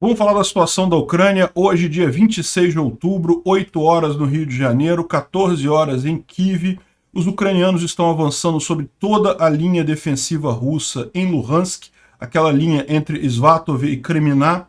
Vamos falar da situação da Ucrânia, hoje dia 26 de outubro, 8 horas no Rio de Janeiro, 14 horas em Kiev. Os ucranianos estão avançando sobre toda a linha defensiva russa em Luhansk, aquela linha entre Svatov e Kreminá.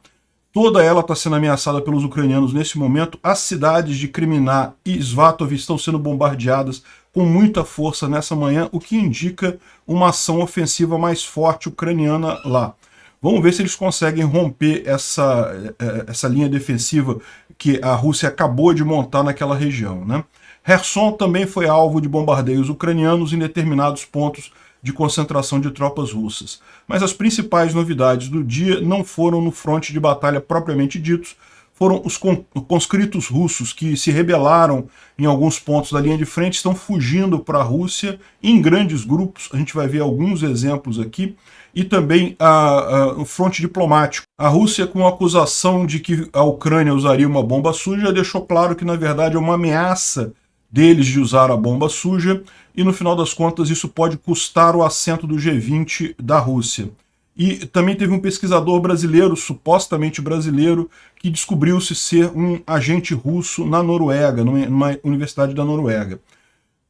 Toda ela está sendo ameaçada pelos ucranianos nesse momento. As cidades de Kreminá e Svatov estão sendo bombardeadas com muita força nessa manhã, o que indica uma ação ofensiva mais forte ucraniana lá. Vamos ver se eles conseguem romper essa linha defensiva que a Rússia acabou de montar naquela região, né? Kherson também foi alvo de bombardeios ucranianos em determinados pontos de concentração de tropas russas. Mas as principais novidades do dia não foram no fronte de batalha propriamente ditos, foram os conscritos russos que se rebelaram em alguns pontos da linha de frente, estão fugindo para a Rússia em grandes grupos. A gente vai ver alguns exemplos aqui. E também o fronte diplomático. A Rússia, com a acusação de que a Ucrânia usaria uma bomba suja, deixou claro que, na verdade, é uma ameaça deles de usar a bomba suja, e, no final das contas, isso pode custar o assento do G20 da Rússia. E também teve um pesquisador brasileiro, supostamente brasileiro, que descobriu-se ser um agente russo na Noruega, numa universidade da Noruega.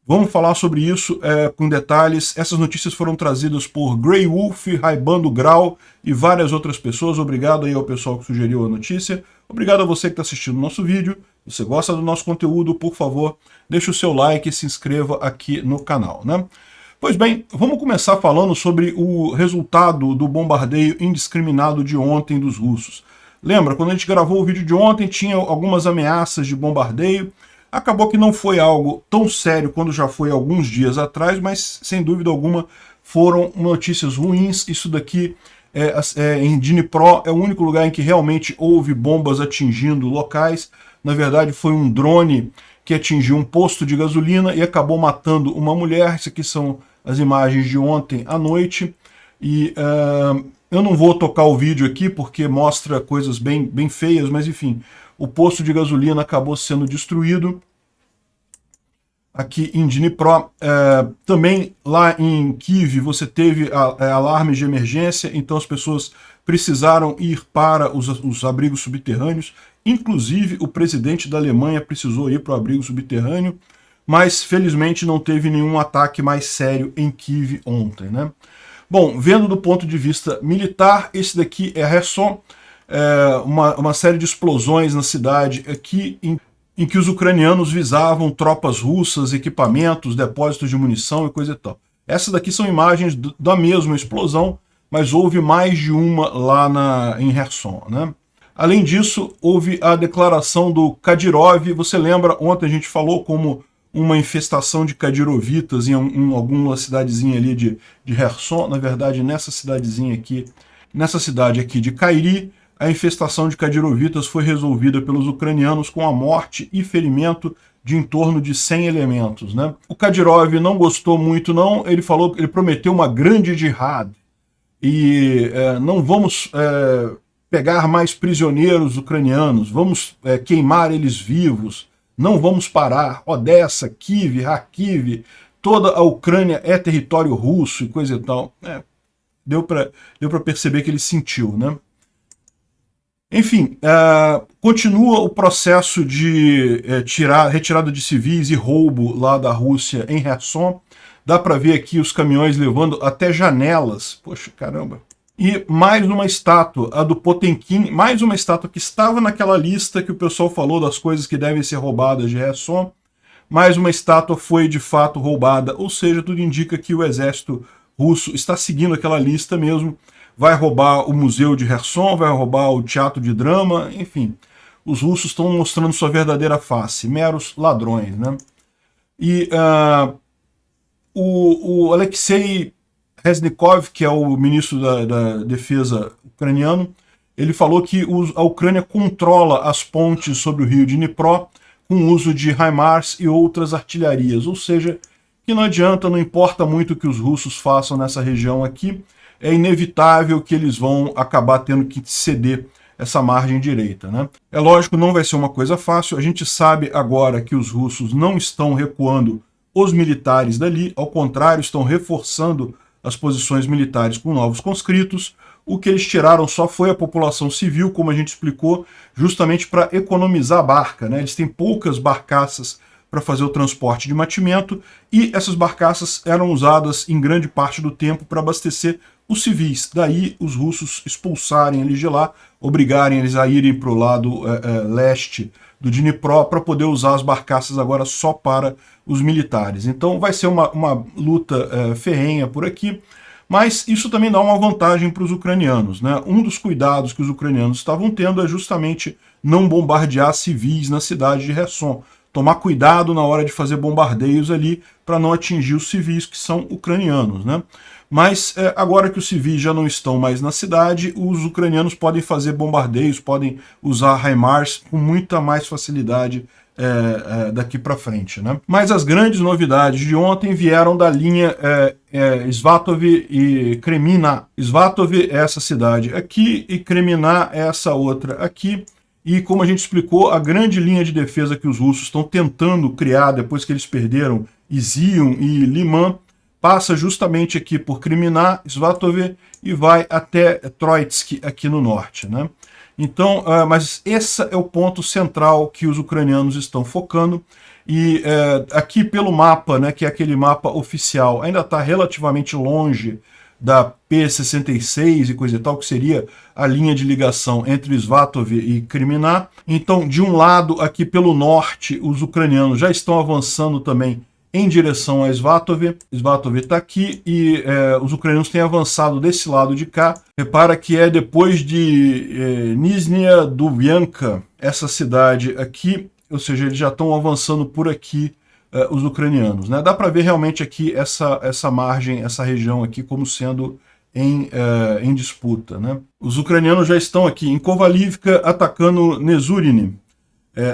Vamos falar sobre isso com detalhes. Essas notícias foram trazidas por Grey Wolf, Raibando Grau e várias outras pessoas. Obrigado aí ao pessoal que sugeriu a notícia. Obrigado a você que está assistindo o nosso vídeo. Se você gosta do nosso conteúdo, por favor, deixe o seu like e se inscreva aqui no canal, né? Pois bem, vamos começar falando sobre o resultado do bombardeio indiscriminado de ontem dos russos. Lembra, quando a gente gravou o vídeo de ontem, tinha algumas ameaças de bombardeio. Acabou que não foi algo tão sério quando já foi alguns dias atrás, mas sem dúvida alguma foram notícias ruins. Isso daqui em Dnipro é o único lugar em que realmente houve bombas atingindo locais. Na verdade foi um drone que atingiu um posto de gasolina e acabou matando uma mulher. Isso aqui são as imagens de ontem à noite. E eu não vou tocar o vídeo aqui porque mostra coisas bem feias, mas enfim, o posto de gasolina acabou sendo destruído aqui em Dnipro. Também lá em Kiev você teve alarmes de emergência, então as pessoas precisaram ir para os abrigos subterrâneos. Inclusive o presidente da Alemanha precisou ir para o abrigo subterrâneo, mas felizmente não teve nenhum ataque mais sério em Kiev ontem, né? Bom, vendo do ponto de vista militar, esse daqui é Kherson. Uma série de explosões na cidade aqui em que os ucranianos visavam tropas russas, equipamentos, depósitos de munição e coisa e tal. Essas daqui são imagens da mesma explosão, mas houve mais de uma lá em Kherson, né? Além disso, houve a declaração do Kadyrov. Você lembra, ontem a gente falou como uma infestação de kadirovitas em alguma cidadezinha ali de Kherson. Na verdade, nessa cidadezinha aqui, nessa cidade aqui de Kairi, a infestação de kadirovitas foi resolvida pelos ucranianos com a morte e ferimento de em torno de 100 elementos, né? O Kadyrov não gostou muito, não. Ele prometeu uma grande jihad e não vamos pegar mais prisioneiros ucranianos, vamos queimar eles vivos, não vamos parar. Odessa, Kiev, Kharkiv, toda a Ucrânia é território russo e coisa e tal. Deu para perceber que ele sentiu, né? Enfim, continua o processo de retirada de civis e roubo lá da Rússia em Kherson. Dá para ver aqui os caminhões levando até janelas. Poxa, caramba. E mais uma estátua, a do Potemkin, mais uma estátua que estava naquela lista que o pessoal falou das coisas que devem ser roubadas de Kherson. Mais uma estátua foi de fato roubada, ou seja, tudo indica que o exército russo está seguindo aquela lista mesmo. Vai roubar o museu de Kherson, vai roubar o teatro de drama, enfim. Os russos estão mostrando sua verdadeira face, meros ladrões, né? E o Alexei Reznikov, que é o ministro da defesa ucraniano, ele falou que a Ucrânia controla as pontes sobre o rio Dnipro com o uso de HIMARS e outras artilharias, ou seja, que não adianta, não importa muito o que os russos façam nessa região aqui, é inevitável que eles vão acabar tendo que ceder essa margem direita, né? É lógico, não vai ser uma coisa fácil. A gente sabe agora que os russos não estão recuando os militares dali, ao contrário, estão reforçando as posições militares com novos conscritos. O que eles tiraram só foi a população civil, como a gente explicou, justamente para economizar a barca, né? Eles têm poucas barcaças para fazer o transporte de mantimento, e essas barcaças eram usadas em grande parte do tempo para abastecer os civis. Daí os russos expulsarem eles de lá, obrigarem eles a irem para o lado leste do Dnipro para poder usar as barcaças agora só para os militares. Então vai ser uma luta ferrenha por aqui, mas isso também dá uma vantagem para os ucranianos, né? Um dos cuidados que os ucranianos estavam tendo é justamente não bombardear civis na cidade de Kherson. Tomar cuidado na hora de fazer bombardeios ali para não atingir os civis que são ucranianos, né? Mas agora que os civis já não estão mais na cidade, os ucranianos podem fazer bombardeios, podem usar HIMARS com muita mais facilidade daqui para frente, né? Mas as grandes novidades de ontem vieram da linha Svatov e Kremina. Svatov é essa cidade aqui e Kremina é essa outra aqui. E como a gente explicou, a grande linha de defesa que os russos estão tentando criar depois que eles perderam Izium e Liman, passa justamente aqui por Kremina, Svatov e vai até Troitsk aqui no norte, né? Então, mas esse é o ponto central que os ucranianos estão focando, e aqui pelo mapa, né, que é aquele mapa oficial, ainda está relativamente longe da P66 e coisa e tal, que seria a linha de ligação entre Svatov e Kremina. Então, de um lado, aqui pelo norte, os ucranianos já estão avançando também em direção a Svatov. Svatov está aqui e os ucranianos têm avançado desse lado de cá. Repara que é depois de Nizhnya Lubyanka, essa cidade aqui, ou seja, eles já estão avançando por aqui, os ucranianos, né? Dá para ver realmente aqui essa margem, essa região aqui como sendo em disputa, né? Os ucranianos já estão aqui em Kovalivka atacando Nezurine,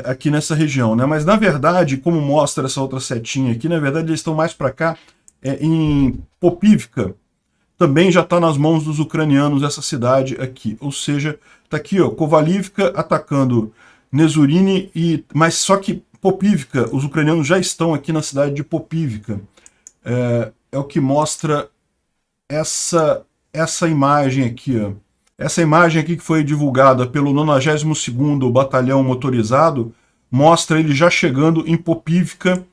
aqui nessa região, né? Mas na verdade, como mostra essa outra setinha aqui, na verdade eles estão mais para cá, em Popivka. Também já está nas mãos dos ucranianos essa cidade aqui, ou seja, está aqui, ó, Kovalivka atacando Nezurine, mas só que Popivka, os ucranianos já estão aqui na cidade de Popivka. É o que mostra essa imagem aqui, ó. Essa imagem aqui que foi divulgada pelo 92º Batalhão Motorizado mostra ele já chegando em Popivka,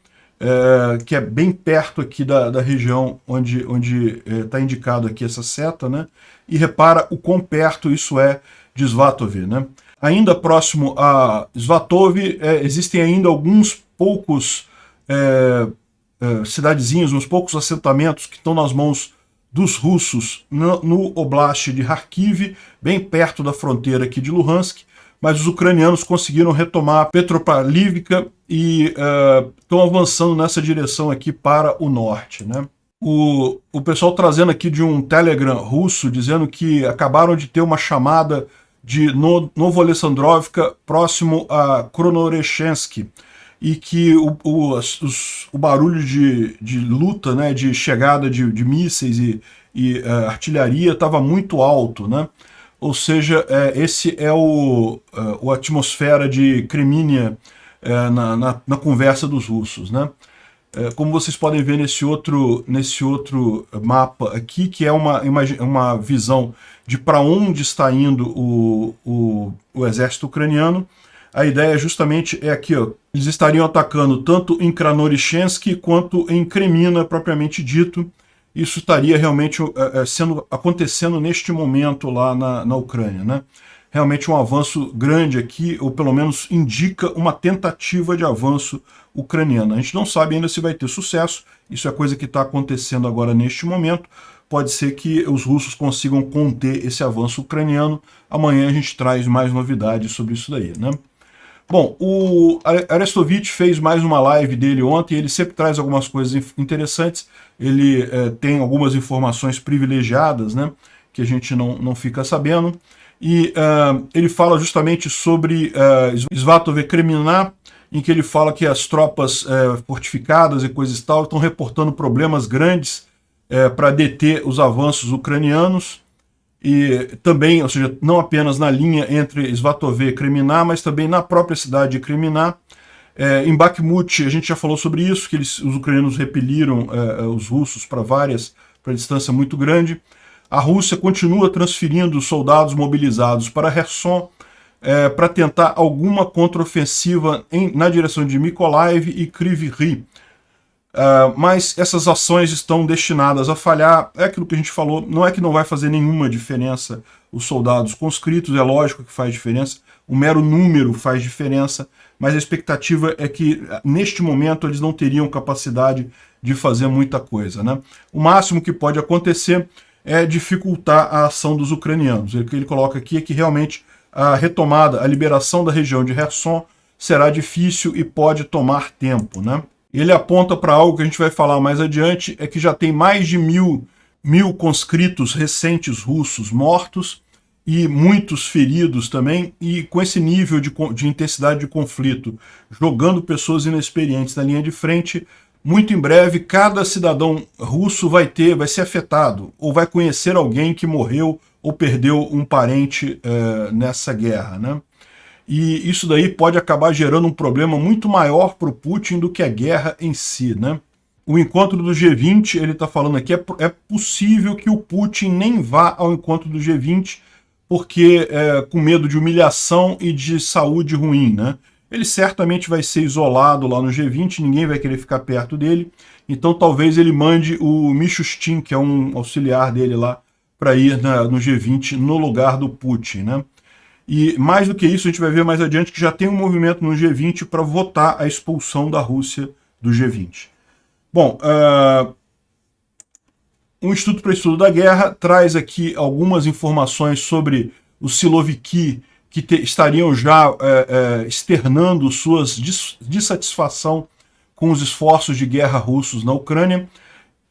que é bem perto aqui da região onde está indicado aqui essa seta, né? E repara o quão perto isso é de Svatov, né? Ainda próximo a Svatov, existem ainda alguns poucos cidadezinhos, uns poucos assentamentos que estão nas mãos dos russos no Oblast de Kharkiv, bem perto da fronteira aqui de Luhansk, mas os ucranianos conseguiram retomar Petropavlivka e estão avançando nessa direção aqui para o norte, né? O pessoal trazendo aqui de um Telegram russo, dizendo que acabaram de ter uma chamada de Novoalexandrovka, próximo a Kronorechensk, e que o barulho de luta, né, de chegada de mísseis e artilharia estava muito alto, né? Ou seja, esse é a atmosfera de Kremínia na conversa dos russos, né? Como vocês podem ver nesse outro mapa aqui, que é uma visão de para onde está indo o exército ucraniano, a ideia justamente é aqui, ó, eles estariam atacando tanto em Kranorechensk quanto em Kremina, propriamente dito. Isso estaria realmente acontecendo neste momento lá na Ucrânia, né? Realmente um avanço grande aqui, ou pelo menos indica uma tentativa de avanço ucraniano. A gente não sabe ainda se vai ter sucesso, isso é coisa que está acontecendo agora neste momento. Pode ser que os russos consigam conter esse avanço ucraniano. Amanhã a gente traz mais novidades sobre isso daí, né? Bom, o Arestovich fez mais uma live dele ontem, ele sempre traz algumas coisas interessantes, ele tem algumas informações privilegiadas, né, que a gente não fica sabendo, e ele fala justamente sobre Svatov e Kremina, em que ele fala que as tropas fortificadas e coisas e tal estão reportando problemas grandes para deter os avanços ucranianos, e também, ou seja, não apenas na linha entre Svatov e Kremina, mas também na própria cidade de Kremina. Em Bakhmut, a gente já falou sobre isso, que os ucranianos repeliram os russos para distância muito grande. A Rússia continua transferindo soldados mobilizados para Kherson para tentar alguma contraofensiva na direção de Mykolaiv e Kryvyi Rih. Mas essas ações estão destinadas a falhar. É aquilo que a gente falou, não é que não vai fazer nenhuma diferença os soldados conscritos, é lógico que faz diferença, o mero número faz diferença, mas a expectativa é que neste momento eles não teriam capacidade de fazer muita coisa, né? O máximo que pode acontecer é dificultar a ação dos ucranianos. O que ele coloca aqui é que realmente a retomada, a liberação da região de Kherson será difícil e pode tomar tempo, né? Ele aponta para algo que a gente vai falar mais adiante, é que já tem mais de mil conscritos recentes russos mortos e muitos feridos também, e com esse nível de intensidade de conflito, jogando pessoas inexperientes na linha de frente, muito em breve cada cidadão russo vai ser afetado, ou vai conhecer alguém que morreu ou perdeu um parente nessa guerra, né? E isso daí pode acabar gerando um problema muito maior para o Putin do que a guerra em si, né? O encontro do G20, ele está falando aqui, é possível que o Putin nem vá ao encontro do G20, porque com medo de humilhação e de saúde ruim, né? Ele certamente vai ser isolado lá no G20, ninguém vai querer ficar perto dele, então talvez ele mande o Mishustin, que é um auxiliar dele lá, para ir no G20 no lugar do Putin, né? E mais do que isso, a gente vai ver mais adiante que já tem um movimento no G20 para votar a expulsão da Rússia do G20. Bom, o Instituto para Estudo da Guerra traz aqui algumas informações sobre os Siloviki, que estariam já externando suas dissatisfação com os esforços de guerra russos na Ucrânia.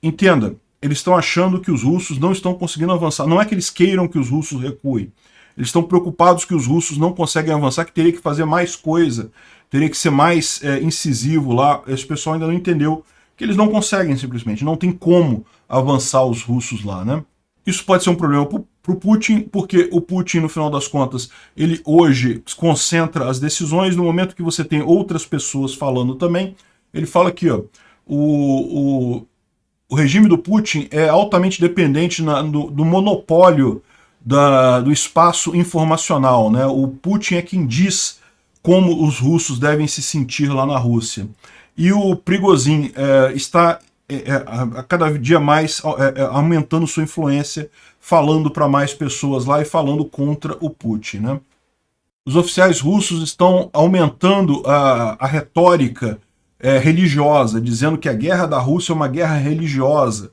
Entenda, eles estão achando que os russos não estão conseguindo avançar. Não é que eles queiram que os russos recuem. Eles estão preocupados que os russos não conseguem avançar, que teria que fazer mais coisa, teria que ser mais incisivo lá. Esse pessoal ainda não entendeu que eles não conseguem simplesmente, não tem como avançar os russos lá, né? Isso pode ser um problema para o Putin, porque o Putin, no final das contas, ele hoje concentra as decisões. No momento que você tem outras pessoas falando também, ele fala aqui, ó, o regime do Putin é altamente dependente do monopólio do espaço informacional, né? O Putin é quem diz como os russos devem se sentir lá na Rússia. E o Prigozhin está a cada dia mais aumentando sua influência, falando para mais pessoas lá e falando contra o Putin, né? Os oficiais russos estão aumentando a retórica religiosa, dizendo que a guerra da Rússia é uma guerra religiosa.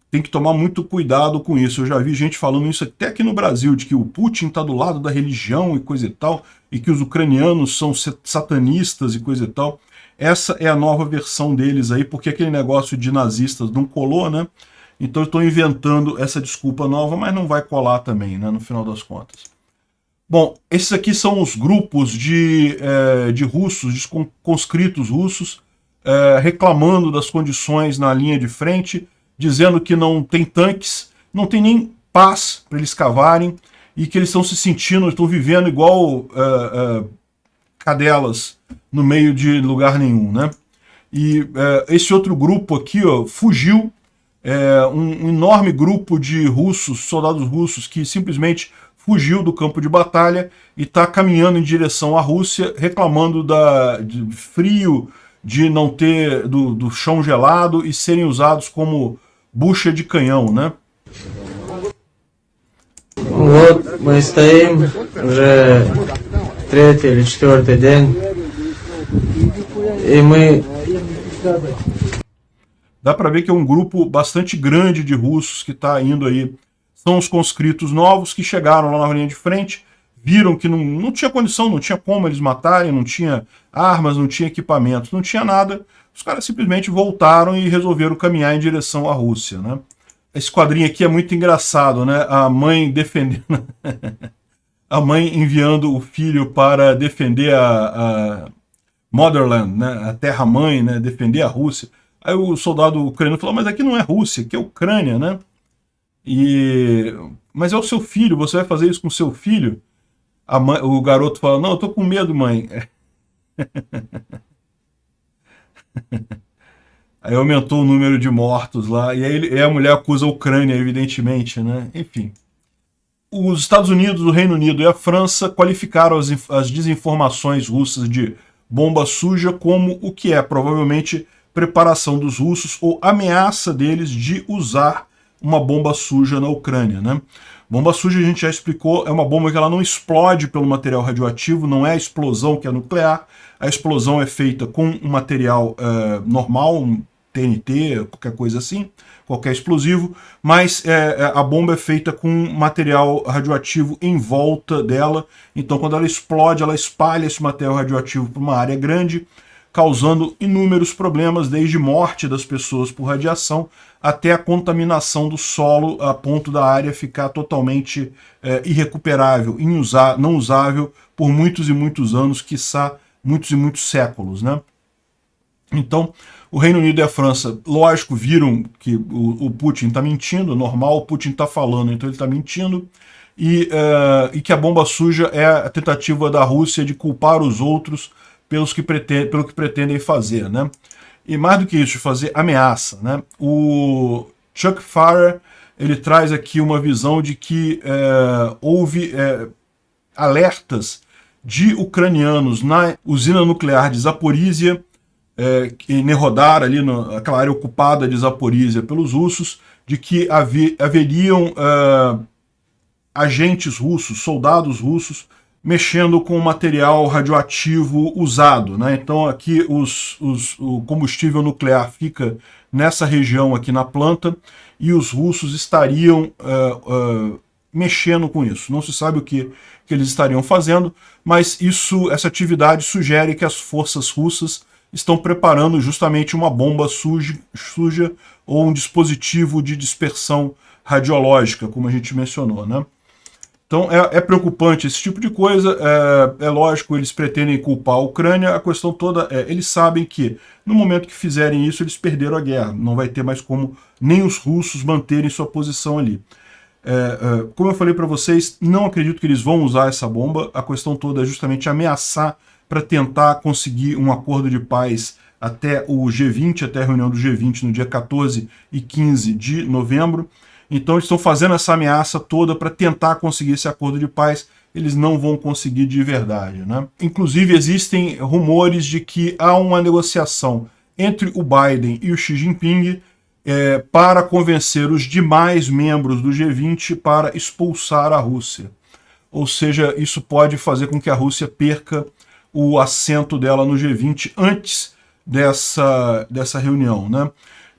Tem que tomar muito cuidado com isso. Eu já vi gente falando isso até aqui no Brasil, de que o Putin está do lado da religião e coisa e tal, e que os ucranianos são satanistas e coisa e tal. Essa é a nova versão deles aí, porque aquele negócio de nazistas não colou, né? Então eu estou inventando essa desculpa nova, mas não vai colar também, né, no final das contas. Bom, esses aqui são os grupos de russos, de conscritos russos, reclamando das condições na linha de frente, dizendo que não tem tanques, não tem nem paz para eles cavarem, e que eles estão se sentindo, estão vivendo igual cadelas no meio de lugar nenhum, né? E esse outro grupo aqui, ó, fugiu, um enorme grupo de russos, soldados russos, que simplesmente fugiu do campo de batalha e está caminhando em direção à Rússia, reclamando de frio, de não ter do chão gelado e serem usados como bucha de canhão, né? Вот мы стоим уже третий или четвертый день, и мы... Dá para ver que é um grupo bastante grande de russos que está indo aí. São os conscritos novos que chegaram lá na linha de frente, viram que não tinha condição, não tinha como eles matarem, não tinha armas, não tinha equipamentos, não tinha nada. Os caras simplesmente voltaram e resolveram caminhar em direção à Rússia, né? Esse quadrinho aqui é muito engraçado, né? A mãe defendendo... a mãe enviando o filho para defender a Motherland, né? A terra-mãe, né? Defender a Rússia. Aí o soldado ucraniano falou, mas aqui não é Rússia, aqui é Ucrânia, né? Mas é o seu filho, você vai fazer isso com o seu filho? O garoto fala, não, eu tô com medo, mãe. Aí aumentou o número de mortos lá, e aí a mulher acusa a Ucrânia, evidentemente, né? Enfim. Os Estados Unidos, o Reino Unido e a França qualificaram as desinformações russas de bomba suja como o que é, provavelmente, preparação dos russos ou ameaça deles de usar uma bomba suja na Ucrânia, né? Bomba suja, a gente já explicou, é uma bomba que ela não explode pelo material radioativo, não é a explosão que é nuclear, a explosão é feita com um material normal, um TNT, qualquer coisa assim, qualquer explosivo, mas a bomba é feita com material radioativo em volta dela, então quando ela explode, ela espalha esse material radioativo para uma área grande, causando inúmeros problemas, desde morte das pessoas por radiação até a contaminação do solo, a ponto da área ficar totalmente irrecuperável, não usável por muitos e muitos anos, quiçá muitos e muitos séculos, né? Então, o Reino Unido e a França, lógico, viram que o Putin está mentindo, normal, o Putin está falando, então ele está mentindo, e que a bomba suja é a tentativa da Rússia de culpar os outros pelo que pretendem fazer, né? E mais do que isso, de fazer ameaça, né? O Chuck Farrer, ele traz aqui uma visão de que houve alertas de ucranianos na usina nuclear de Zaporizhia, em Nehodar, ali naquela área ocupada de Zaporizhia pelos russos, de que haveriam agentes russos, soldados russos, mexendo com material radioativo usado, né? Então aqui o combustível nuclear fica nessa região aqui na planta e os russos estariam mexendo com isso. Não se sabe o que eles estariam fazendo, mas essa atividade sugere que as forças russas estão preparando justamente uma bomba suja ou um dispositivo de dispersão radiológica, como a gente mencionou, né? Então é preocupante esse tipo de coisa, é lógico, eles pretendem culpar a Ucrânia, a questão toda eles sabem que no momento que fizerem isso, eles perderam a guerra, não vai ter mais como nem os russos manterem sua posição ali. Como eu falei para vocês, não acredito que eles vão usar essa bomba, a questão toda é justamente ameaçar para tentar conseguir um acordo de paz até o G20, até a reunião do G20 no dia 14 e 15 de novembro. Então eles estão fazendo essa ameaça toda para tentar conseguir esse acordo de paz. Eles não vão conseguir de verdade, né? Inclusive existem rumores de que há uma negociação entre o Biden e o Xi Jinping para convencer os demais membros do G20 para expulsar a Rússia. Ou seja, isso pode fazer com que a Rússia perca o assento dela no G20 antes dessa reunião, né?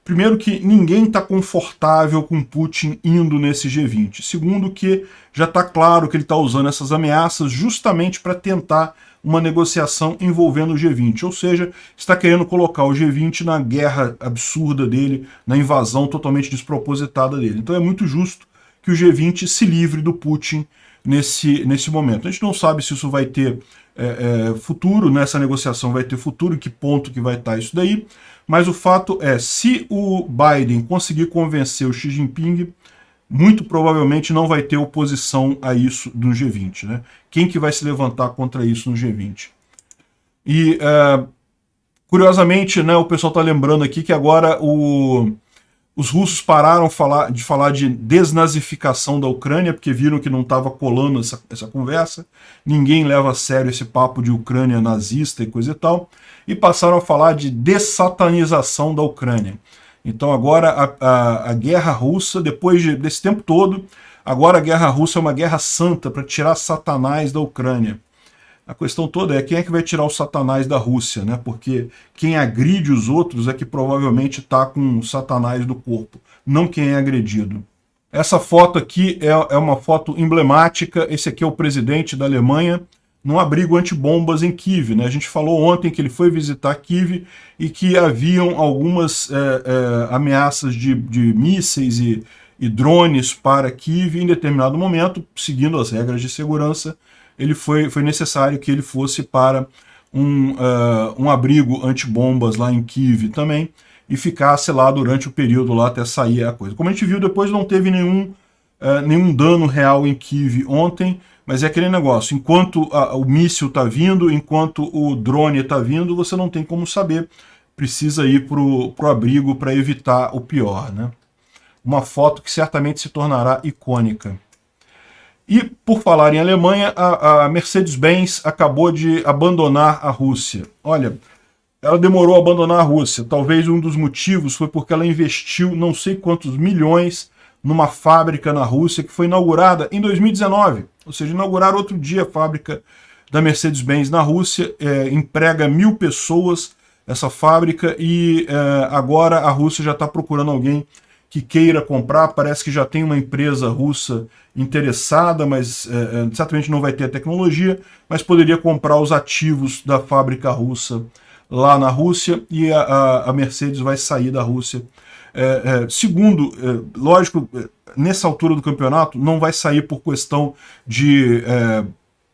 Primeiro que ninguém está confortável com Putin indo nesse G20. Segundo que já está claro que ele está usando essas ameaças justamente para tentar uma negociação envolvendo o G20. Ou seja, está querendo colocar o G20 na guerra absurda dele, na invasão totalmente despropositada dele. Então é muito justo que o G20 se livre do Putin nesse momento. A gente não sabe se isso vai ter futuro, nessa negociação vai ter futuro, em que ponto que vai estar isso daí, mas o fato é, se o Biden conseguir convencer o Xi Jinping, muito provavelmente não vai ter oposição a isso no G20, né? Quem que vai se levantar contra isso no G20? E, curiosamente, né, o pessoal está lembrando aqui que agora os russos pararam de falar de desnazificação da Ucrânia, porque viram que não estava colando essa conversa, ninguém leva a sério esse papo de Ucrânia nazista e coisa e tal, e passaram a falar de dessatanização da Ucrânia. Então agora a guerra russa, depois desse tempo todo, agora a guerra russa é uma guerra santa para tirar Satanás da Ucrânia. A questão toda é quem é que vai tirar o Satanás da Rússia, né? Porque quem agride os outros é que provavelmente está com o Satanás do corpo, não quem é agredido. Essa foto aqui é uma foto emblemática. Esse aqui é o presidente da Alemanha num abrigo antibombas em Kiev, né? A gente falou ontem que ele foi visitar Kiev e que haviam algumas ameaças de mísseis e drones para Kiev. Em determinado momento, seguindo as regras de segurança, foi necessário que ele fosse para um abrigo antibombas lá em Kiev também e ficasse lá durante o período lá até sair a coisa. Como a gente viu, depois não teve nenhum dano real em Kiev ontem, mas é aquele negócio, enquanto o míssil está vindo, enquanto o drone está vindo, você não tem como saber. precisa ir pro abrigo para evitar o pior, né? Uma foto que certamente se tornará icônica. E, por falar em Alemanha, a Mercedes-Benz acabou de abandonar a Rússia. Olha, ela demorou a abandonar a Rússia. Talvez um dos motivos foi porque ela investiu não sei quantos milhões numa fábrica na Rússia que foi inaugurada em 2019. Ou seja, inauguraram outro dia a fábrica da Mercedes-Benz na Rússia, emprega 1.000 pessoas essa fábrica e agora a Rússia já está procurando alguém que queira comprar. Parece que já tem uma empresa russa interessada, mas certamente não vai ter a tecnologia, mas poderia comprar os ativos da fábrica russa lá na Rússia e a Mercedes vai sair da Rússia. Segundo, lógico, nessa altura do campeonato não vai sair por questão de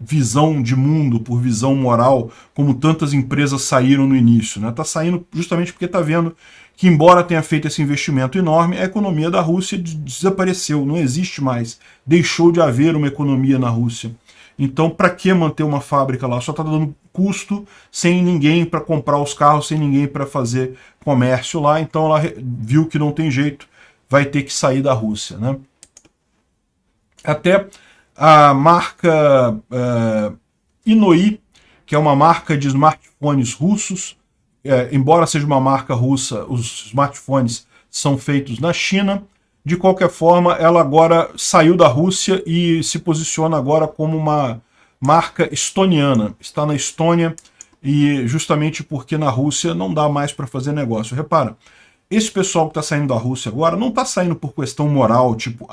visão de mundo, por visão moral, como tantas empresas saíram no início, né? Tá saindo justamente porque está vendo que, embora tenha feito esse investimento enorme, a economia da Rússia desapareceu, não existe mais, deixou de haver uma economia na Rússia. Então, para que manter uma fábrica lá? Só está dando custo, sem ninguém para comprar os carros, sem ninguém para fazer comércio lá, então ela viu que não tem jeito, vai ter que sair da Rússia, né? Até a marca Inoi, que é uma marca de smartphones russos, embora seja uma marca russa, os smartphones são feitos na China. De qualquer forma, ela agora saiu da Rússia e se posiciona agora como uma marca estoniana. Está na Estônia e justamente porque na Rússia não dá mais para fazer negócio. Repara, esse pessoal que está saindo da Rússia agora não está saindo por questão moral, tipo,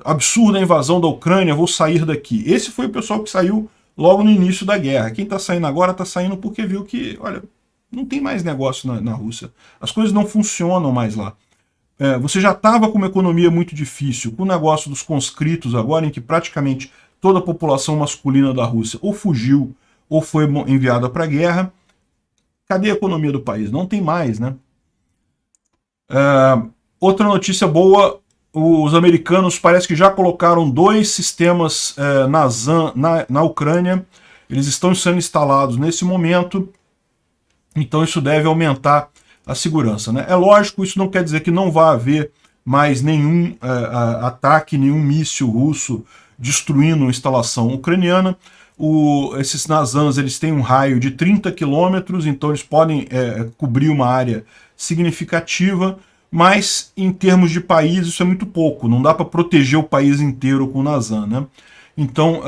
absurda a invasão da Ucrânia, vou sair daqui. Esse foi o pessoal que saiu logo no início da guerra. Quem está saindo agora está saindo porque viu que, olha, não tem mais negócio na Rússia. As coisas não funcionam mais lá. Você já estava com uma economia muito difícil, com o negócio dos conscritos agora, em que praticamente toda a população masculina da Rússia ou fugiu ou foi enviada para a guerra. Cadê a economia do país? Não tem mais, né? Outra notícia boa, os americanos parece que já colocaram 2 sistemas NASAM na Ucrânia. Eles estão sendo instalados nesse momento, então isso deve aumentar a segurança, né? É lógico, isso não quer dizer que não vai haver mais nenhum ataque, nenhum míssil russo destruindo a instalação ucraniana. Esses NASAMs, eles têm um raio de 30 quilômetros, então eles podem cobrir uma área significativa, mas em termos de país isso é muito pouco, não dá para proteger o país inteiro com o NASAM, né? Então,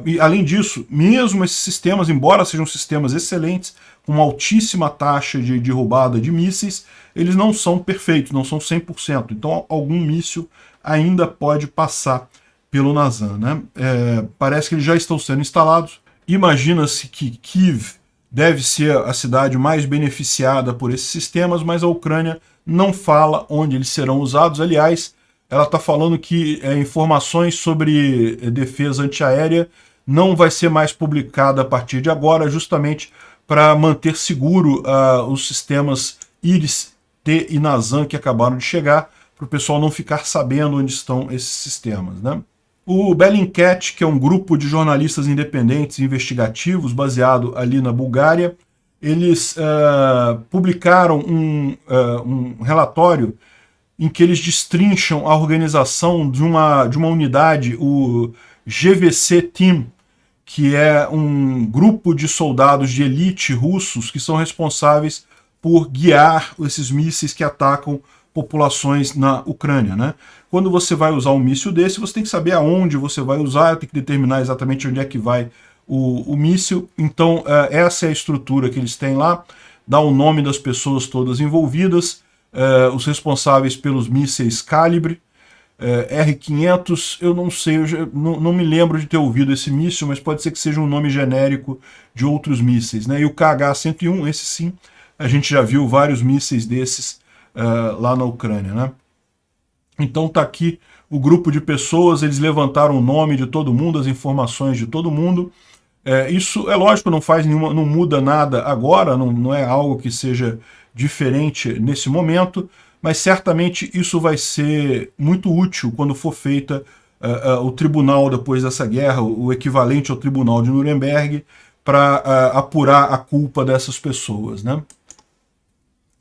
e além disso, mesmo esses sistemas, embora sejam sistemas excelentes, com uma altíssima taxa de derrubada de mísseis, eles não são perfeitos, não são 100%. Então, algum míssil ainda pode passar pelo NASAM, né? Parece que eles já estão sendo instalados. Imagina-se que Kiev deve ser a cidade mais beneficiada por esses sistemas, mas a Ucrânia não fala onde eles serão usados. Aliás, ela está falando que informações sobre defesa antiaérea não vai ser mais publicada a partir de agora, justamente para manter seguro os sistemas IRIS-T e NASAM que acabaram de chegar, para o pessoal não ficar sabendo onde estão esses sistemas, né? O Bellingcat, que é um grupo de jornalistas independentes e investigativos baseado ali na Bulgária, eles publicaram um relatório em que eles destrincham a organização de uma unidade, o GVC Team, que é um grupo de soldados de elite russos que são responsáveis por guiar esses mísseis que atacam populações na Ucrânia, né? Quando você vai usar um míssil desse, você tem que saber aonde você vai usar, tem que determinar exatamente onde é que vai o míssil. Então, essa é a estrutura que eles têm lá, dá o nome das pessoas todas envolvidas, os responsáveis pelos mísseis Calibre, R-500, eu não sei, não me lembro de ter ouvido esse míssil, mas pode ser que seja um nome genérico de outros mísseis, né? E o KH-101, esse sim, a gente já viu vários mísseis desses lá na Ucrânia, né? Então tá aqui o grupo de pessoas, eles levantaram o nome de todo mundo, as informações de todo mundo. Isso é lógico, não muda nada agora, não é algo que seja diferente nesse momento, mas certamente isso vai ser muito útil quando for feita o tribunal depois dessa guerra, o equivalente ao tribunal de Nuremberg, para apurar a culpa dessas pessoas, né?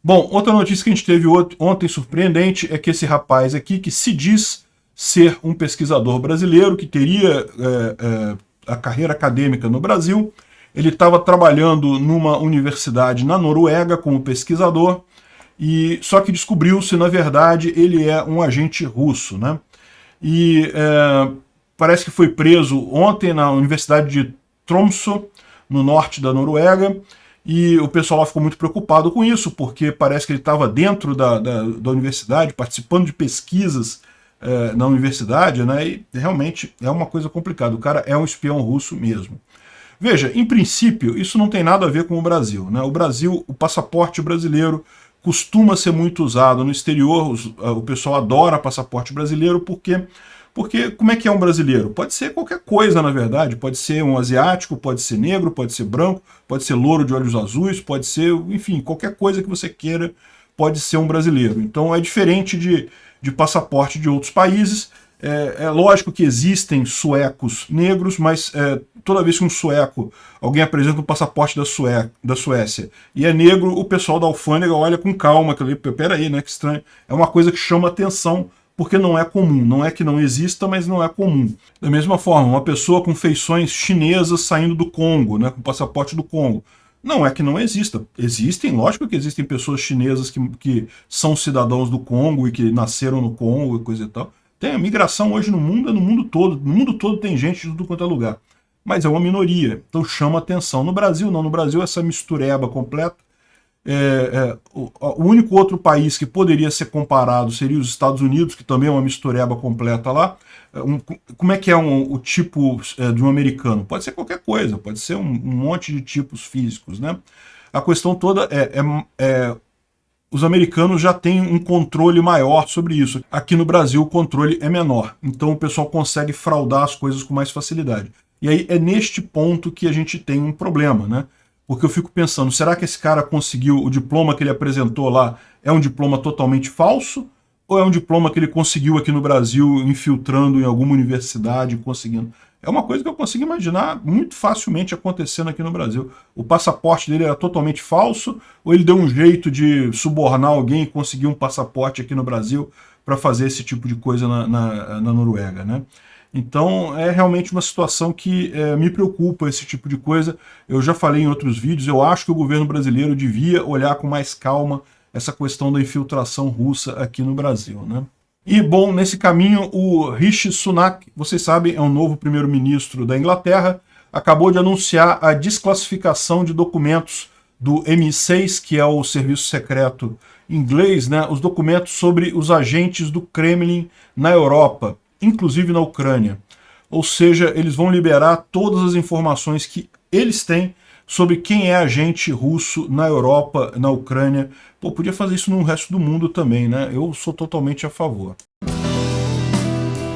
Bom, outra notícia que a gente teve ontem surpreendente é que esse rapaz aqui, que se diz ser um pesquisador brasileiro, que teria a carreira acadêmica no Brasil, ele estava trabalhando numa universidade na Noruega como pesquisador, e só que descobriu-se, na verdade, ele é um agente russo, né? E parece que foi preso ontem na Universidade de Tromsø, no norte da Noruega, e o pessoal lá ficou muito preocupado com isso, porque parece que ele estava dentro da universidade, participando de pesquisas na universidade, né? E realmente é uma coisa complicada. O cara é um espião russo mesmo. Veja, em princípio, isso não tem nada a ver com o Brasil, né? O Brasil, o passaporte brasileiro costuma ser muito usado no exterior, o pessoal adora passaporte brasileiro, porque como é que é um brasileiro? Pode ser qualquer coisa, na verdade. Pode ser um asiático, pode ser negro, pode ser branco, pode ser louro de olhos azuis, pode ser, enfim, qualquer coisa que você queira pode ser um brasileiro. Então é diferente de passaporte de outros países. É lógico que existem suecos negros, mas toda vez que um sueco, alguém apresenta um passaporte da Suécia e é negro, o pessoal da alfândega olha com calma, peraí, né, que estranho. É uma coisa que chama atenção, porque não é comum. Não é que não exista, mas não é comum. Da mesma forma, uma pessoa com feições chinesas saindo do Congo, né, com passaporte do Congo. Não é que não exista. Existem, lógico que existem pessoas chinesas que são cidadãos do Congo e que nasceram no Congo e coisa e tal. Tem a migração hoje no mundo todo. No mundo todo tem gente de tudo quanto é lugar. Mas é uma minoria, então chama atenção. No Brasil não, no Brasil essa mistureba completa. O único outro país que poderia ser comparado seria os Estados Unidos, que também é uma mistureba completa lá. Como é que é o tipo de um americano? Pode ser qualquer coisa, pode ser um monte de tipos físicos, né? A questão toda os americanos já têm um controle maior sobre isso. Aqui no Brasil o controle é menor, então o pessoal consegue fraudar as coisas com mais facilidade. E aí é neste ponto que a gente tem um problema, né? Porque eu fico pensando, será que esse cara conseguiu, o diploma que ele apresentou lá, é um diploma totalmente falso? Ou é um diploma que ele conseguiu aqui no Brasil, infiltrando em alguma universidade, conseguindo? É uma coisa que eu consigo imaginar muito facilmente acontecendo aqui no Brasil. O passaporte dele era totalmente falso, ou ele deu um jeito de subornar alguém e conseguir um passaporte aqui no Brasil para fazer esse tipo de coisa na Noruega, né? Então é realmente uma situação que me preocupa, esse tipo de coisa. Eu já falei em outros vídeos, eu acho que o governo brasileiro devia olhar com mais calma essa questão da infiltração russa aqui no Brasil, né? E, bom, nesse caminho, o Rishi Sunak, vocês sabem, é um novo primeiro-ministro da Inglaterra, acabou de anunciar a desclassificação de documentos do MI6, que é o serviço secreto inglês, né? Os documentos sobre os agentes do Kremlin na Europa, inclusive na Ucrânia. Ou seja, eles vão liberar todas as informações que eles têm sobre quem é agente russo na Europa, na Ucrânia. Pô, podia fazer isso no resto do mundo também, né? Eu sou totalmente a favor.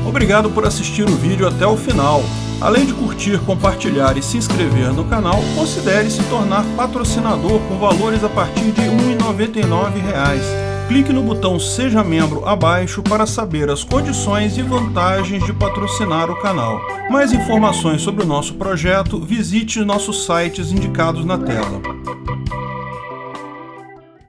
Obrigado por assistir o vídeo até o final. Além de curtir, compartilhar e se inscrever no canal, considere se tornar patrocinador com valores a partir de R$ 1,99. Clique no botão Seja Membro abaixo para saber as condições e vantagens de patrocinar o canal. Mais informações sobre o nosso projeto, visite nossos sites indicados na tela.